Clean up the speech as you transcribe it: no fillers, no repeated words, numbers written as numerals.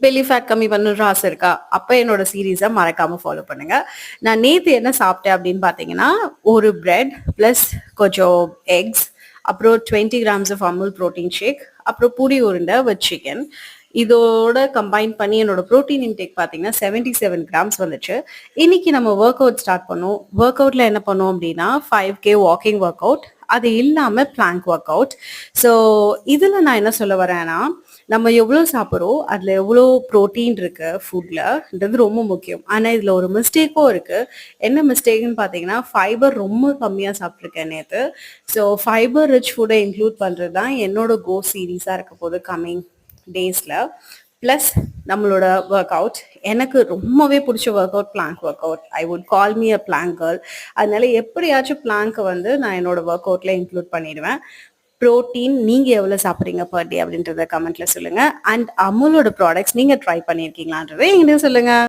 Belly fat கம்மி பண்ணணுன்ற ஆசை இருக்கா? அப்ப என்னோட சீரிஸ மறக்காம ஃபாலோ பண்ணுங்க. நான் நேத்து என்ன சாப்பிட்டேன் அப்படின்னு பார்த்தீங்கன்னா, ஒரு பிரெட் பிளஸ் கொஞ்சம் எக்ஸ், அப்புறம் 20 கிராம்ஸ் ஆஃப் அமுல் புரோட்டீன் ஷேக், அப்புறம் பூரி உருண்டை வித் சிக்கன். இதோட கம்பைன் பண்ணி என்னோட புரோட்டீன் இன்டேக் பார்த்தீங்கன்னா 77 கிராம்ஸ் வந்துச்சு. இன்னைக்கு நம்ம ஒர்க் அவுட் ஸ்டார்ட் பண்ணோம். ஒர்க் அவுட்ல என்ன பண்ணோம் அப்படின்னா 5K வாக்கிங் ஒர்க் அவுட். அது இல்லாம பிளாங்க் ஒர்க் அவுட். ஸோ இதுல நான் என்ன சொல்ல வரேன்னா, நம்ம எவ்வளோ சாப்பிட்றோம், அதுல எவ்வளோ புரோட்டீன் இருக்கு ஃபுட்லன்றது ரொம்ப முக்கியம். ஆனா இதுல ஒரு மிஸ்டேக்கும் இருக்கு. என்ன மிஸ்டேக்ன்னு பார்த்தீங்கன்னா, ஃபைபர் ரொம்ப கம்மியா சாப்பிட்டுருக்கேன் நேத்து. ஸோ ஃபைபர் ரிச் ஃபுட்டை இன்க்ளூட் பண்றது தான் என்னோட கோ சீரீஸா இருக்க போகுது கம்மிங் டேஸ்ல. பிளஸ் நம்மளோட ஒர்க் அவுட். எனக்கு ரொம்பவே பிடிச்ச workout plank workout. I would call me a plank girl. அதனால எப்படியாச்சும் பிளாங்கை வந்து நான் என்னோட ஒர்க் அவுட்ல இன்க்ளூட் பண்ணிடுவேன். புரோட்டீன் நீங்க எவ்வளவு சாப்பிட்றீங்க பர் டே அப்படின்றத கமெண்ட்ல சொல்லுங்க. அண்ட் அமுலோட ப்ராடக்ட்ஸ் நீங்க ட்ரை பண்ணியிருக்கீங்களான்றதை என்கிட்ட சொல்லுங்க.